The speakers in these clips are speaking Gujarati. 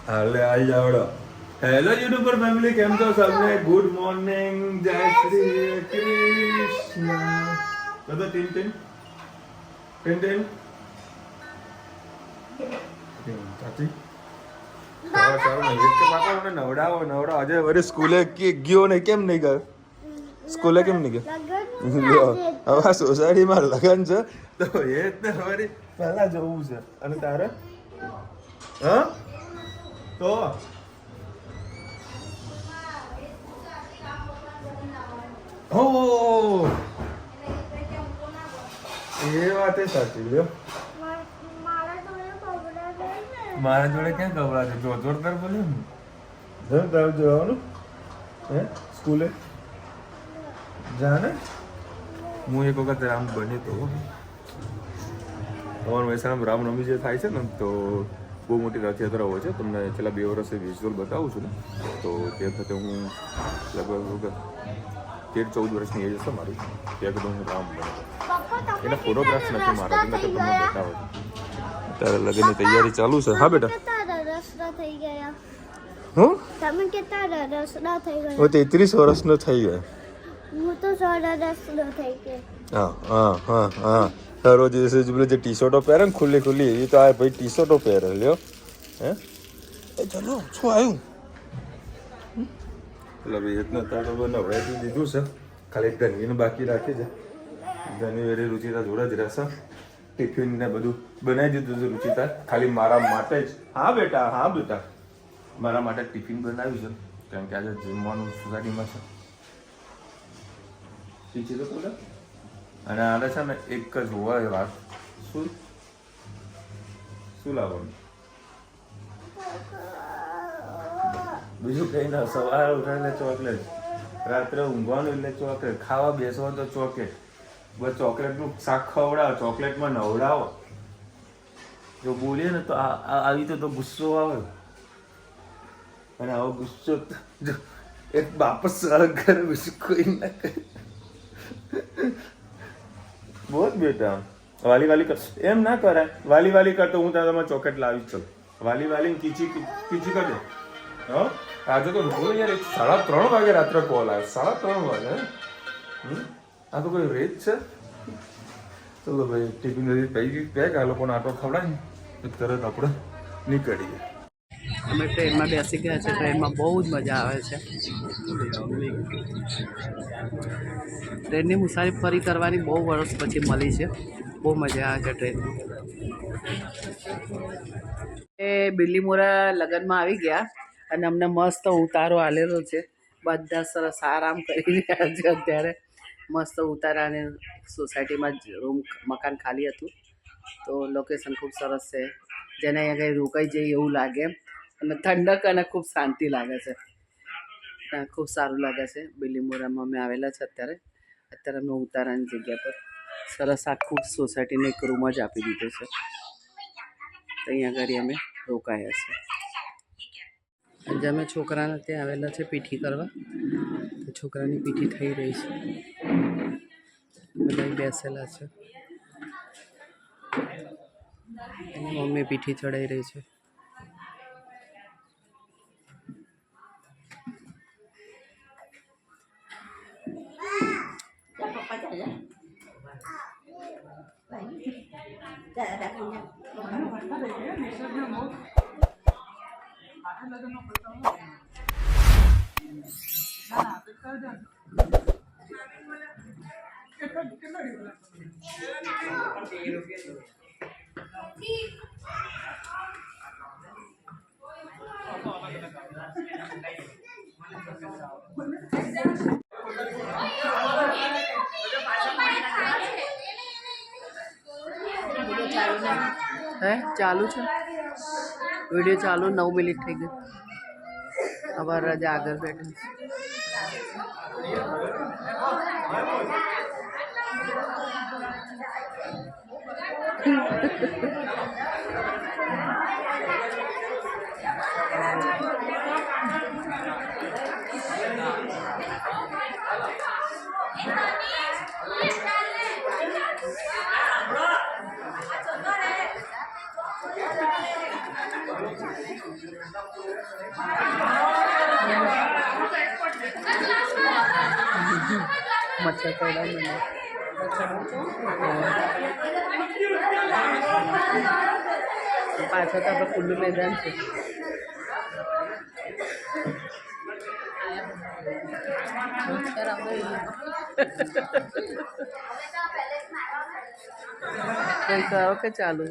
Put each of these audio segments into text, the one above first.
હાલે આવી આવડો. હેલો યુટ્યુબર ફેમિલી, કેમ છો સબને? ગુડ મોર્નિંગ, જય શ્રી કૃષ્ણ. તો ટીન ટીન ટીન ટીન ચાચી સારું નહીં એક તો બાપા મને નવડાવો આજે વરે સ્કૂલે ગયો ને કેમ નહીં ગયો? સ્કૂલે કેમ નહીં ગયો? હવે સોસાયટીમાં લગન છે તો એ જ ને વળી પહેલા જવું છે. અને તારે હા તો હો એ વાત સાચી લ્યો. મારા જોડે ક્યાં કપડા છે? જોડ કર બોલ્યું ને તારે જવાનું હે સ્કૂલે જા ને. હું એક વખત રામ બની તો અમારા મહેસાણા રામનવમી જે થાય છે ને તો બહુ મોટી રથયાત્રા હોય છે. તમને છેલ્લા 2 વર્ષથી વિઝ્યુઅલ બતાવું છું ને તો તે વખતે હું લગભગ 13-14 વર્ષની એજ હશે મારી. ત્યાં કદું હું રામ બન્યો. એના ફોટોગ્રાફ્સ નથી મારા, તમને તમને બતાવો. અત્યારે લગ્નની તૈયારી ચાલુ છે. હા બેટા હું તમે કેટલા રસડા થઈ ગયા? હું 33 વર્ષનો થઈ ગયો. હું તો 16 રસડો થઈ ગયો. હા રોજ જે ટી શર્ટો પહેરે ને ખુલ્લી એ તો આ ભાઈ ટી શર્ટો પહેરે લ્યો. હે એ ચલો શું આવ્યું? એટલે ભાઈ એટલું અત્યારે તો નવડાવી દીધું છે. ખાલી ધનવીને બાકી રાખી છે. ધનવી વેરી રુચિતા જોડે જ રહેશે. ટિફિન ને બધું બનાવી દીધું છે રુચિતા. ખાલી મારા માટે જ. હા બેટા મારા માટે ટિફિન બનાવ્યું છે કારણ કે આજે જમવાનું સોસાયટીમાં છે. ઠીક છે તો બોલે. અને આને છે ને એક જ હોય વાત. શું લાવવાનું? બીજું કઈ ના. સવારે ઉઠાય એટલે ચોકલેટ, રાત્રે ઊંઘવાનું એટલે ચોકલેટ, ખાવા બેસવા તો ચોકલેટ. બસ ચોકલેટનું શાક ખવડાવો, ચોકલેટમાં નવડાવો. જો બોલીએ ને તો આવી તો ગુસ્સો આવે. અને આવો ગુસ્સો એક બાપ સહન કરે, બીજું કોઈ ના કરે. બહુ જ બેટા વાલી કર એમ ના કરાય. વાલી કરતો હું ત્યાં તમારે ચોકલેટ લાવી જ છું. વાલી કીચી કરજો. હા આજે તો યાર 3:30 વાગે રાત્રે કોલ આવ્યો. 3:30 વાગે. આ તો કોઈ રેત છે? ચલો ભાઈ ટિફિન થઈ ગઈ પેક. આ લોકોને આટો ખવડાય ને તરત આપણે નીકળીએ. અમે ટ્રેનમાં બેસી ગયા છે. ટ્રેનમાં બહુ જ મજા આવે છે. ટ્રેનની મુસાફરી કરવાની બહુ વર્ષ પછી મળી છે. બહુ મજા આવે છે ટ્રેનમાં. એ બિલ્લીમોરા લગ્નમાં આવી ગયા અને અમને મસ્ત ઉતારો આલેલો છે. બધા સરસ આરામ કરી રહ્યા છે અત્યારે. મસ્ત ઉતારાને સોસાયટીમાં રૂમ મકાન ખાલી હતું તો લોકેશન ખૂબ સરસ છે. જેને અહીંયા કંઈ રોકાઈ જઈએ એવું લાગે અને ઠંડક અને ખૂબ શાંતિ લાગે છે. ખૂબ સારું લાગે છે. બિલ્લીમોરામાં અમે આવેલા છે અત્યારે અમે ઉતારાની જગ્યા પર સરસ આખું સોસાયટીને એક રૂમ જ આપી દીધો છે. અહીંયા આગળ અમે રોકાયા છે. આજે અમે છોકરાને ત્યાં આવેલા છે પીઠી કરવા. તો છોકરાની પીઠી થઈ રહી છે. બધા બેસેલા છે. એની મમ્મી પીઠી ચડાવી રહી છે. હે ચાલુ છે વિડીયો ચાલુ. 9 મિનિટ થઈ ગઈ. હવે રજા આગળ બેઠી પાછળ પડ્યા મને પાછળ તો આપણે ખુલ્લું મેદાન છે કઈ કરો કે ચાલુ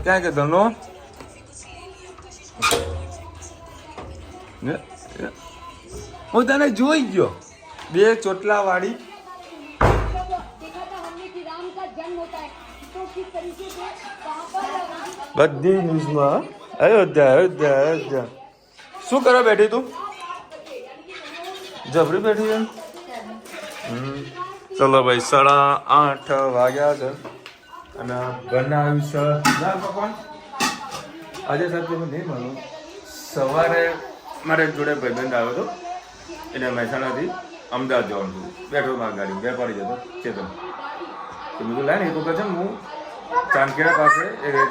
ક્યાં કે ધનો હું તને જોઈ ગયો બે ચોટલા વાળી બધી ન્યૂઝમાં અયોધ્યા અયોધ્યા અયોધ્યા શું કરવા બેઠી તું જબરી બેઠી છે ચલો ભાઈ 8:30 વાગ્યા છે અને બનાવ્યું છે દાળ પકવાન આજે સાહેબ તમે નહીં માનો સવારે મારે જોડે ભાઈબંધ આવ્યો હતો એને મહેસાણાથી અમદાવાદ જવાનું હતું બેઠો માં ગાડી વેપારી જતો ચેતન તો બીજું લાય ને એ તો કહે છે હું ચાંદખેડા પાસે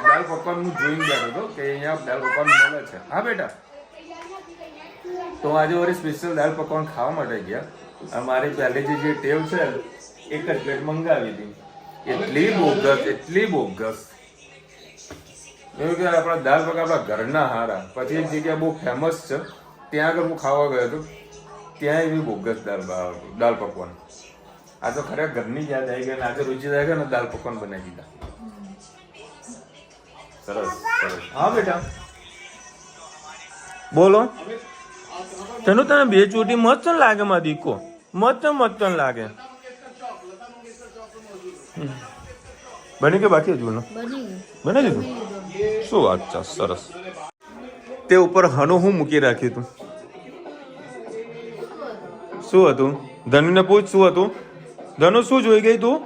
દાળ પકવાન હું જોઈને બેઠો હતો કે અહીંયા દાળ પકવાન મળે છે હા બેટા તો આજે વળી સ્પેશિયલ દાળ પકવાન ખાવા માટે ગયા મારી પહેલેથી જે ટેવ છે એક જ પ્લેટ મંગાવી હતી એટલી બોગસ એવું કે આપણા દાળ પકવાન આપણા ઘરના હારા પછી એક જગ્યા બહુ ફેમસ છે ત્યાં આગળ હું ખાવા ગયો હતો ત્યાં એવી બોગસ દાળ પકવાન આ તો ખરેખર ઘરની યાદ આવી ગઈ આજે રુચિ આવી ગઈ ને દાળ પકવાન બનાવી દીધા સરસ સરસ હા બેટા બોલો તને તને બે ચોટી મસ્ત લાગે માં દીકો મસ્ત લાગે બની કે બાકી હજુ બની દીધું શું વાત છે સરસ તે ઉપર હનું હું મૂકી રાખ્યું તું શું હતું ધનુને પૂછ શું હતું ધનુ શું જોઈ ગઈ તું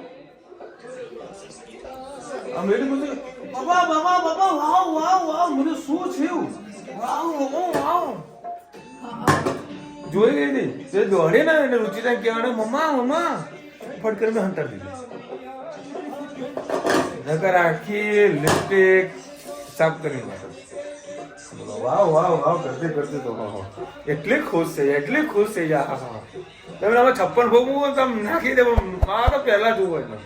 મને શું થયું જોઈ ગઈ હતી તે દોડે ને એને રુચિતા કહેવાને મમ્મા ફટકર મેં હંતર દીધું નકર આખી લિપસ્ટિક સાફ કરી વાવ કરતી તો એટલી ખુશ છે યાર તમે આમાં 56 ભોગવું તમે નાખી દે આ તો પહેલા જોવું હોય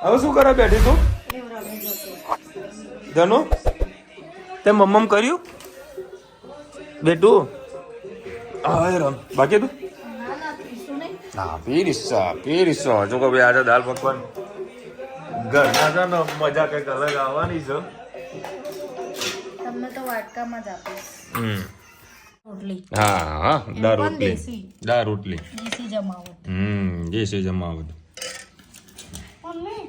હવે શું કરે બેઠી તું ધનો તે મમ્મમ કર્યું બેટું હા રામ બાકી તું હા પીરીસો જો કે ભાઈ આજે દાળ પકવાન ઘરના છે ને મજા કંઈક અલગ આવવાની છે તમને તો વાટકામાં જ આપીશ રોટલી હા દાળ રોટલી દેશી જમાવટ દેશી જમાવટ મમ્મી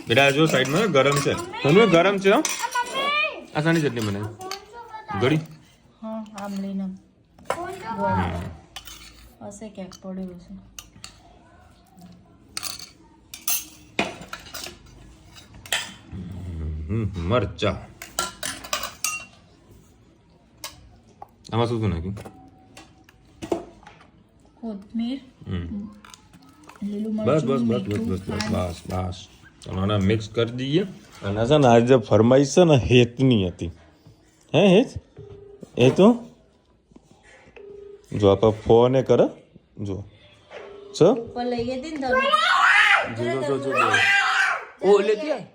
બેટા જો સાઈડમાં ગરમ છે તને ગરમ છે આ સાની ચટણી બનાવી ગળી હા આમલીનો હશે ક્યાંક પડ્યું છે મરચા આમાં શું નાખ્યું કોથમીર લીલું બસ આને મિક્સ કરી દઈએ અને છે ને આજે ફરમાઈશ છે ને હેતની હતી હે હેત એ તો જો આપણે ફોને કરે જો સ પર લઈએ દી ને જો ઓ લેતી આય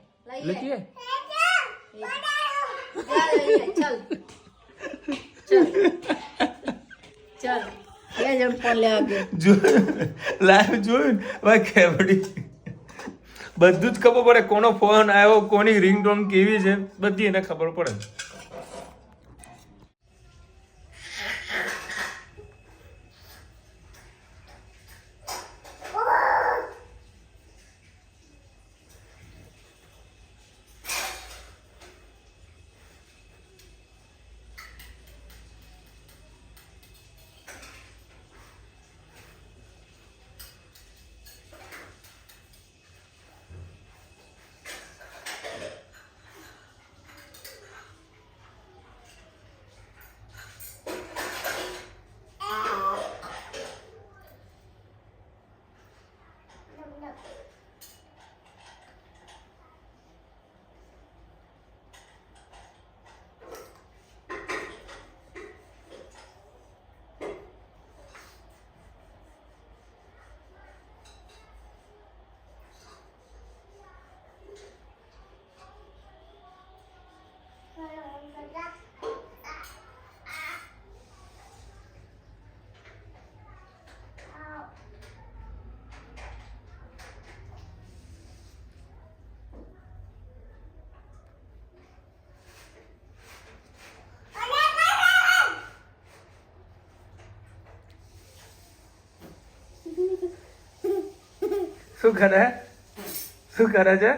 ચાલ બે જણ ફોન લેવા ગયો જો લાઈવ જોયું ભાઈ કેવડી બધું જ ખબર પડે કોનો ફોન આવ્યો કોની રિંગટોન કેવી છે બધી એને ખબર પડે શું કરે છે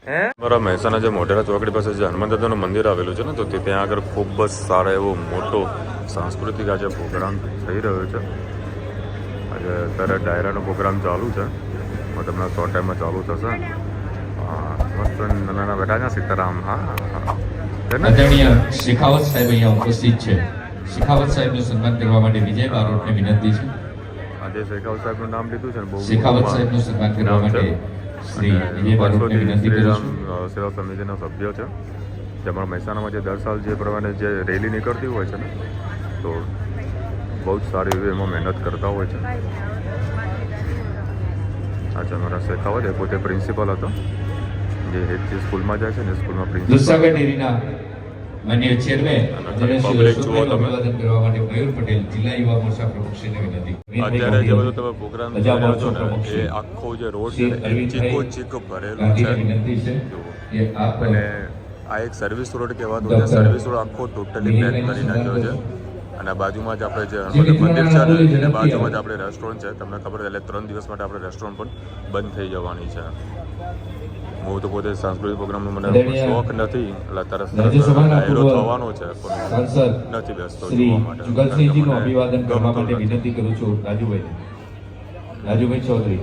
હે? મારા મહેસાણા જે મોઢેરા ચોકડી પાસે જે હનુમાન દાદાનું મંદિર આવેલું છે ને, તો ત્યાં આગળ ખૂબ જ સારો એવો મોટો સાંસ્કૃતિક આજે પ્રોગ્રામ થઈ રહ્યો છે. આજે અત્યારે ડાયરાનો પ્રોગ્રામ ચાલુ છે, તમને શોર્ટ ટાઈમમાં ચાલુ થશે. મસ્ત નાના બેઠા છે સીતારામ. હા આદરણીય શેખાવત સાહેબ અહીંયા ઉપસ્થિત છે. શેખાવત સાહેબનું સન્માન કરવા માટે વિજય બારોટને વિનંતી છે. આજે શેખાવત સાહેબનું નામ લીધું છે ને, બહુ શેખાવત સાહેબનું સન્માન કરવા માટે શ્રી વિજય બારોટને વિનંતી કરું છું. સેવા સમિતિના સભ્યો છે, જેમાં મહેસાણામાં જે દર સાલ જે પ્રમાણે જે રેલી નીકળતી હોય છે ને, તો બહુ જ સારી એવી એમાં મહેનત કરતા હોય છે. આજે અમારા શેખાવત એ પોતે પ્રિન્સિપલ હતો, જે સ્કૂલમાં જાય છે ને, સ્કૂલમાં પ્રિન્સિપલ. દૂધસાગર ડેરીના માન્ય ચેરમેન પબ્લિક જુઓ તમે. અભિવાદન કરવા માટે મયુર પટેલ જિલ્લા યુવા મોરચા પ્રમુખશ્રીને વિનંતી. અત્યારે જે બધો તમે પ્રોગ્રામ પ્રજા જોઈ મોરચો રહ્યો છો ને, પ્રમુખશ્રી એ આખો જે રોડ છે શ્રી ને, એ અરવિંદભાઈ ચીકો ભરેલું ગાંધીને છે. વિનંતી છે કે આપ અને આ એક સર્વિસ રોડ કહેવાતો છે. સર્વિસ રોડ આખો ટોટલી પેક કરી નાખ્યો છે. અને બાજુમાં જ આપણે જે હનુમાન મંદિર છે ને, એની બાજુમાં જ આપણે રેસ્ટોરન્ટ છે. તમને ખબર છે, એટલે 3 દિવસ માટે આપણે રેસ્ટોરન્ટ પણ બંધ થઈ જવાની છે. હું તો પોતે સાંસ્કૃતિક પ્રોગ્રામનો મને શોખ નથી, એટલે અત્યારે ડાયરો થવાનો છે, પણ સાંસદ નથી બેસતો શ્રી જોવા માટે. જુગલસિંહજીનું અભિવાદન કરવા ગમતું માટે નથી. વિનંતી કરું છું. રાજુભાઈ ચૌધરી.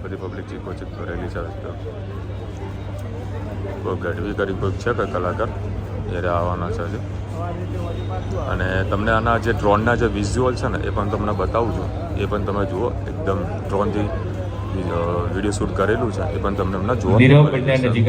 બધી પબ્લિક ચીકો ચીક કરેલી છે. કોઈ ગઢવી કરી કોઈક છે કે કલાકાર એ આવવાના છે હજી. અને તમને આના જે ડ્રોનના જે વિઝ્યુઅલ છે ને, એ પણ તમને બતાવું છું. એ પણ તમે જુઓ, એકદમ ડ્રોનથી વિડીયો શૂટ કરેલું છે, એ પણ તમને હમણાં જોવા નીરવ મળે પટના છે. નજીક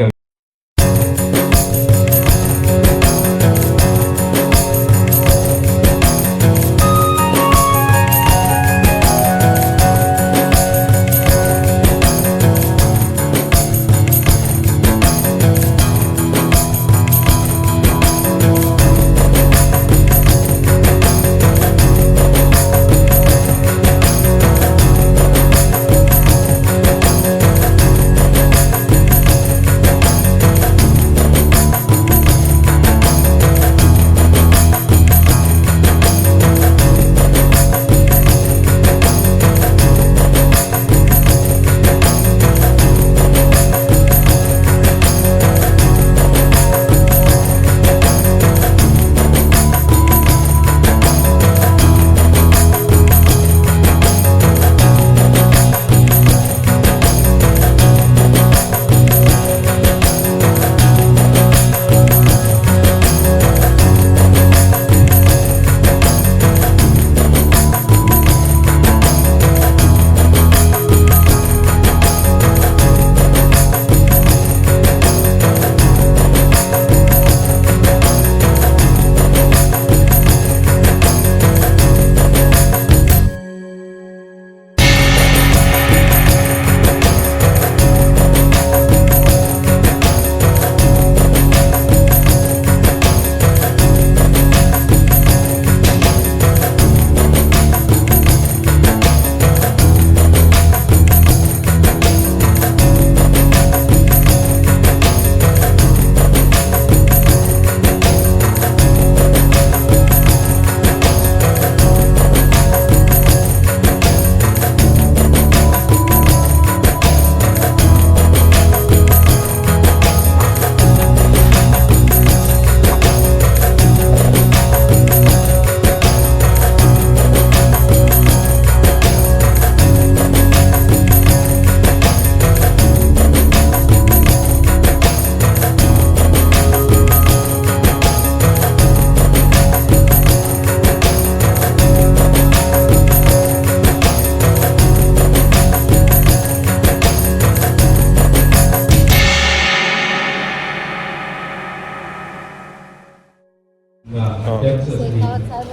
શેખાવત સાહેબ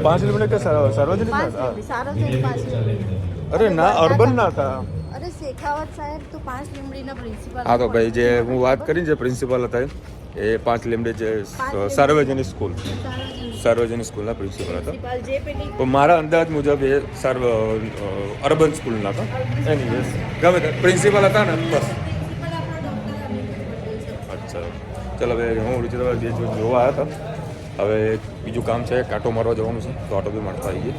5 કિલોમીટર કે સાર્વજનિક પાંચ ના? લીમડી, સાર્વજનિક 5 લીમડી. અરે ના, અર્બન ના હતા. અરે શેખાવત સાહેબ તો 5 લીમડીના પ્રિન્સિપલ. હા, તો ભાઈ જે હું વાત કરીને જે પ્રિન્સિપાલ હતા એ 5 લીમડી જે સાર્વજનિક સ્કૂલના પ્રિન્સિપલ હતા. જે પેલી પણ મારા અંદાજ મુજબ એ અર્બન સ્કૂલના હતા. એની ગમે તે પ્રિન્સિપલ હતા ને, બસ. પ્રિન્સિપલ આપણા ડૉક્ટર અરવિંદ પટેલ છે. અચ્છા, ચાલો હવે હું રૂચિતા જે જોવા આવ્યા હતા. હવે બીજું કામ છે, કાંટો મારવા જવાનું છે, તો આટો બી મારતા આવીએ.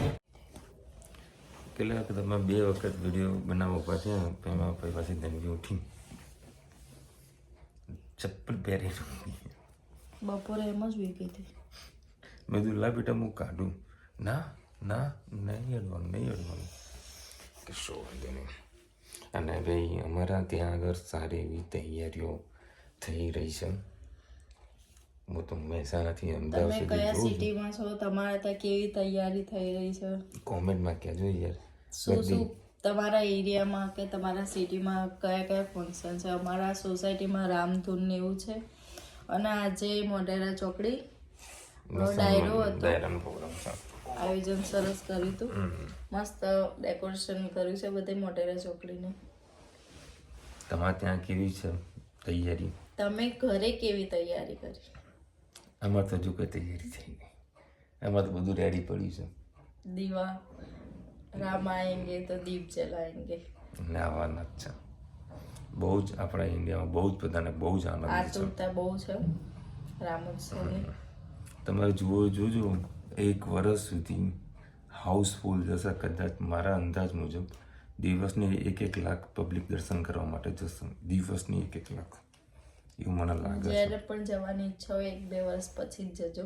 કેટલા વખત અમે 2 વખત વિડીયો બનાવવા ઊભા થયા ને એમાં પછી પાછી ધનવી ઉઠી ચપ્પલ પહેરી બપોરે એમ જ વીકી હતી. મેં કીધું લા બેટા હું કાઢું. ના ના નહીં અડવાનું કે શો વાંધો નહીં. અને ભાઈ અમારા ત્યાં આગળ સારી એવી તૈયારીઓ થઈ રહી છે. હું તો મહેસાણાથી અમદાવાદ તમે સુધી કયા જોઉં છું. સિટીમાં છો? તમારે ત્યાં કેવી તૈયારી થઈ રહી છે? કોમેન્ટમાં કહેજો યાર. શું શું તમારા એરિયામાં કે તમારા સિટીમાં કયા કયા ફંક્શન છે? અમારા સોસાયટીમાં રામધૂન ને એવું છે. અને આજે મોઢેરા ચોકડી ડાયરો હતો, ડાયરાનો પ્રોગ્રામ છે. આયોજન સરસ કર્યું હતું. મસ્ત ડેકોરેશન કર્યું છે બધે મોઢેરા ચોકડીને. તમારે ત્યાં કેવી છે તૈયારી? તમે ઘરે કેવી તૈયારી કરી? અમારે તો હજુ કઈ તૈયારી થઈ ગઈ. અમારે તો બધું રેડી પડ્યું છે. દીવા રામ આएंगे તો દીપ જલાएंगे. નાવાના જ છે. બહુ જ આપણા ઇન્ડિયામાં બહુ જ બધાને બહુ જ આનંદ છે. આતુરતા બહુ છે રામોત્સવની. તમારે જોજો 1 વર્ષ સુધી હાઉસફુલ જશે કદાચ. મારા અંદાજ મુજબ દિવસની 1 લાખ પબ્લિક દર્શન કરવા માટે જશે. દિવસની 1 લાખ એવું મને લાગે છે. જ્યારે પણ જવાની ઈચ્છા હોય 1-2 વર્ષ પછી જ જજો,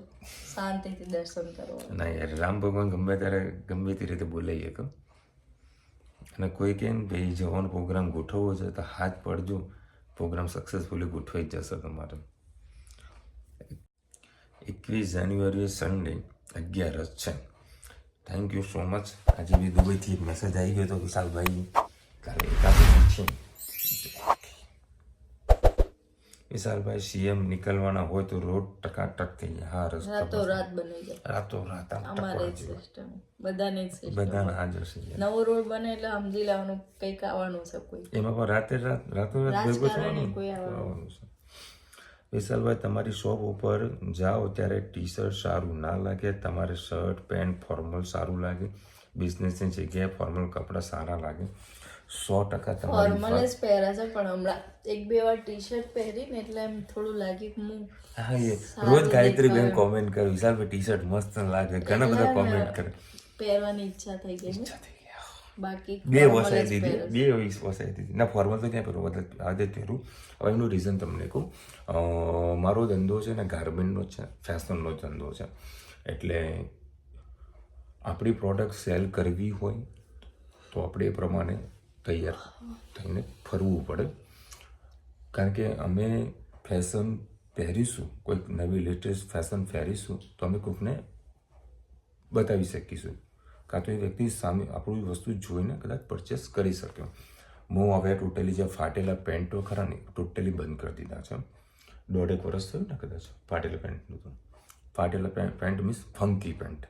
શાંતિથી દર્શન કરવા. ના યાર, રામ ભગવાન ગમે ત્યારે ગમે તે રીતે બોલાવીએ કે. અને કોઈ કહે ને ભાઈ જવાનો પ્રોગ્રામ ગોઠવવો છે તો હાથ પડજો, પ્રોગ્રામ સક્સેસફુલી ગોઠવાઈ જ જશે તમારે. 21 જાન્યુઆરીએ સન્ડે 11 છે. Thank you so much. આજે બી દુબઈથી એક મેસેજ આવી ગયો હતો વિશાલભાઈ કાલે એકાદશી છે. વિશાલભાઈ સીએમ નીકળવાના હોય તો રોડ ટકાટક થઈ જાય. હા, રસ્તા રાતોરાત બની જાય. રાતોરાત અમારે જ સિસ્ટમ, બધાની જ સિસ્ટમ. બધાના હાજર છે. નવો રોડ બને એટલે સમજી લેવાનું કંઈક આવવાનું છે કોઈ. એમાં પણ રાતોરાત ભેગું રાજકારણી કોઈ થવાનું છે. વિશાલભાઈ, તમારી શોપ ઉપર જાઓ ત્યારે ટી શર્ટ સારું ના લાગે, તમારે શર્ટ પેન્ટ ફોર્મલ સારું લાગે, બિઝનેસની જગ્યાએ ફોર્મલ કપડાં સારા લાગે. 100% તમારી ફોર્મલ જ પહેરે છે, પણ હમણાં 1-2 વાર ટી શર્ટ પહેરીને એટલે એમ થોડું લાગ્યું હું હા, એ રોજ ગાયત્રી બેન કોમેન્ટ કરે વિશાલભાઈ ટી શર્ટ મસ્ત લાગે, ઘણા બધા કોમેન્ટ કરે. પહેરવાની ઈચ્છા થઈ ગઈ ને. બાકી 2 વસાઈ દીધી. ના, ફોર્મલ તો ક્યાં પહેરું, આજે પહેરું. હવે એનું રીઝન તમને કહું. મારો ધંધો છે ને ગાર્મેન્ટનો છે, ફેશનનો ધંધો છે. એટલે આપણી પ્રોડક્ટ સેલ કરવી હોય તો આપણે એ પ્રમાણે તૈયાર થઈને ફરવું પડે. કારણ કે અમે ફેશન પહેરીશું, કોઈક નવી લેટેસ્ટ ફેશન પહેરીશું તો અમે કોઈકને બતાવી શકીશું, કાં તો એ વ્યક્તિ સામે આપણું વસ્તુ જોઈને કદાચ પરચેસ કરી શકે. હું હવે ટોટલી જે ફાટેલા પેન્ટો ખરા ને ટોટલી બંધ કરી દીધા છે. 1.5 વર્ષ થયું ને કદાચ ફાટેલા પેન્ટનું. તો ફાટેલા પેન્ટ મીન્સ ફંકી પેન્ટ,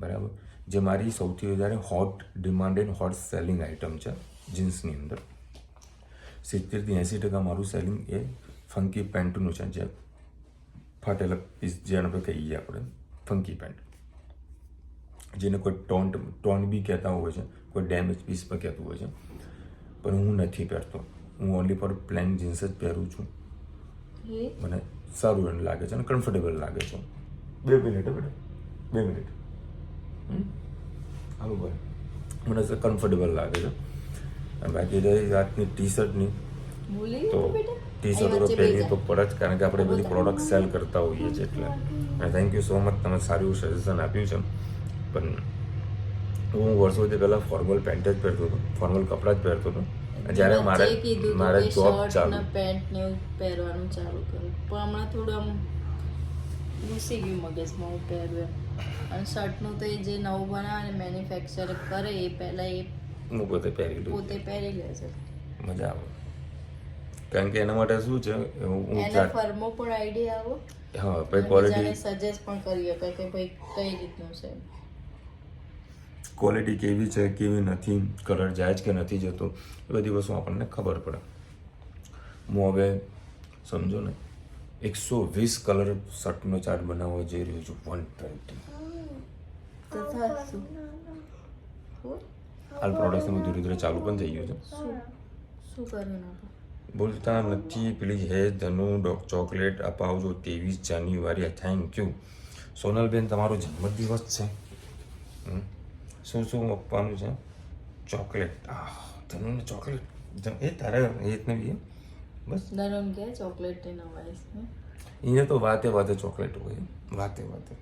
બરાબર. જે મારી સૌથી વધારે hot demanded hot selling item છે જીન્સની અંદર. 70-80% મારું સેલિંગ એ ફંકી પેન્ટનું છે, જે ફાટેલા પીસ જેને આપણે કહીએ આપણે ફંકી પેન્ટ, જેને કોઈ ટોન બી કહેતા હોય છે, કોઈ ડેમેજ પીસ પણ કહેતું હોય છે. પણ હું નથી પહેરતો. હું ઓનલી ફોર પ્લેન જીન્સ જ પહેરું છું. મને સારું એને લાગે છે અને કમ્ફર્ટેબલ લાગે છે. 2 મિનિટ બેટા, 2 મિનિટ. હાલો ભાઈ, મને કમ્ફર્ટેબલ લાગે છે. અને બાકી રહી રાતની ટી શર્ટની, તો ટી શર્ટો તો પહેરવી તો પડે જ, કારણ કે આપણે બધી પ્રોડક્ટ સેલ કરતા હોઈએ છીએ. એટલે અને થેન્ક યુ સો મચ, તમે સારું સજેશન આપ્યું છે. પણ હું વર્ષોથી પહેલાં ફોર્મલ પેન્ટ જ પહેરતો હતો, ફોર્મલ કપડાં જ પહેરતો હતો. જ્યારે મારે જોબ ચાલુ, પેન્ટ ને એવું પહેરવાનું ચાલુ કર્યું, પણ હમણાં થોડું આમ ઘૂસી ગયું મગજમાં હું પહેરું એમ. અને શર્ટનું તો એ જે નવું બનાવે ને મેન્યુફેક્ચર કરે એ પહેલાં એ હું પોતે પહેરી લઉં, પોતે પહેરી લે છે. મજા આવે. કારણ કે એના માટે શું છે, હું એને ફર્મો પણ આઈડિયા આવો. હા, ભાઈ ક્વોલિટી સજેસ્ટ પણ કરી શકે કે ભાઈ કઈ રીતનું છે, ક્વોલિટી કેવી છે કેવી નથી, કલર જાય છે કે નથી જતો, એ બધી વસ્તુ આપણને ખબર પડે. હું હવે સમજો ને 120 કલર શર્ટનો ચાર્ટ બનાવવા જઈ રહ્યો છું. 120 હાલ પ્રોડક્શન ધીરે ધીરે ચાલુ પણ થઈ ગયું છે. શું કર્યું? બોલતા નથી. પેલી હે ધનુ ચોકલેટ અપાવજો 23 જાન્યુઆરી. થેન્ક યુ સોનલબેન, તમારો જન્મદિવસ છે. શું આપવાનું છે? ચોકલેટ તને ચોકલેટ એ તારે એ જ નહીં બસ ધનુન કે ચોકલેટ નવાઈસ ને એને તો વાતે વાતે ચોકલેટ હોય વાતે વાતે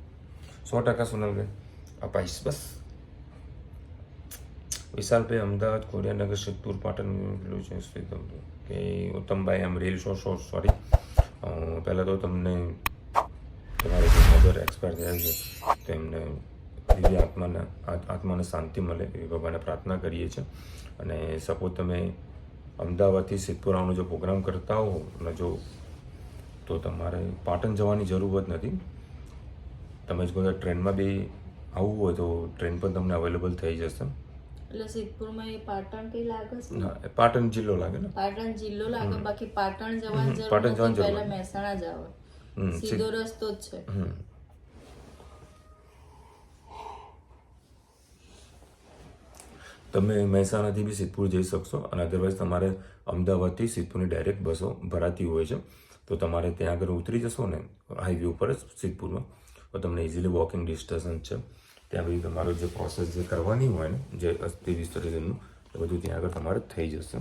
100% સોનલબેન અપાઈશ બસ વિશાલભાઈ અમદાવાદ ખોડિયાનગર સિદ્ધપુર પાટણ પેલું છે શ્રીધમ કે ઉત્તમભાઈ આમ રીલ સોરી પહેલાં તો તમને તમારે જે મધર એક્સપાયર થયા છે તેમને દિવ્ય આત્માને શાંતિ મળે એવી ભગવાનને પ્રાર્થના કરીએ છીએ અને સપોઝ તમે અમદાવાદથી સિદ્ધપુર આવવાનો જો પ્રોગ્રામ કરતા હો અને જો તો તમારે પાટણ જવાની જરૂર જ નથી તમે જો બધા ટ્રેનમાં બી આવવું હોય તો ટ્રેન પણ તમને અવેલેબલ થઈ જશે એટલે સિદ્ધપુરમાં એ પાટણ કઈ લાગે છે ના એ પાટણ જિલ્લો લાગે ને પાટણ જિલ્લો લાગે બાકી પાટણ જવાની જરૂર પાટણ જવાની નથી જરૂર પહેલા મહેસાણા જ આવે સીધો રસ્તો જ છે તમે મહેસાણાથી બી સિદ્ધપુર જઈ શકશો અને અધરવાઇઝ તમારે અમદાવાદથી સિદ્ધપુરની ડાયરેક્ટ બસો ભરાતી હોય છે તો તમારે ત્યાં આગળ ઉતરી જશો ને હાઈવે ઉપર જ સિદ્ધપુરમાં તો તમને ઇઝીલી વોકિંગ ડિસ્ટન્સ છે ત્યાં બધી તમારું જે પ્રોસેસ જે કરવાની હોય ને જે અસ્થિ વિસર્જનનું એ બધું ત્યાં આગળ તમારે થઈ જશે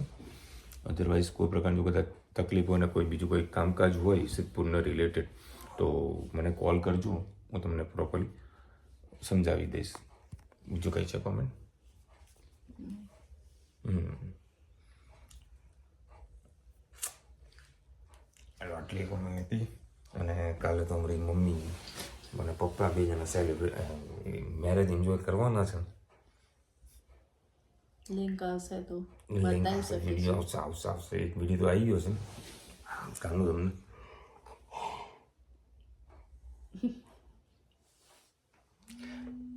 અધરવાઇઝ કોઈ પ્રકારની કદાચ તકલીફ હોય ને કોઈ બીજું કોઈ કામકાજ હોય સિદ્ધપુરના રિલેટેડ તો મને કોલ કરજો હું તમને પ્રોપરલી સમજાવી દઈશ બીજું કંઈ છે કોમેન્ટ આટલી કોમેન્ટ હતી અને કાલે તો અમારી મમ્મી મને પપ્પા બે જણા મેરેજ એન્જોય કરવાના છે લિંક આવશે તો લિંક બતાવી શકીશ વિડીયો આવશે એક વિડીયો તો આવી ગયો છે કાનું તમને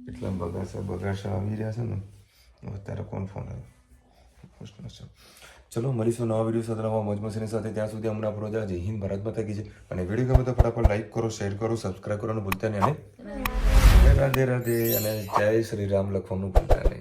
એટલા બગાસા આવી રહ્યા છે ને અત્યારે કોણ ફોન આવ્યો ચલો મળીશું નવા વિડીયો સાથે નવા મોજ મસ્તીની સાથે ત્યાં સુધી હમણાં આપણો જય હિન્દ ભારત માતા કી જય અને વિડીયો ગમે તો ફટાફટ લાઈક કરો શેર કરો સબસ્ક્રાઈબ કરવાનું ભૂલતા નહીં અને રાધે રાધે અને જય શ્રી રામ લખવાનું ભૂલતા નહીં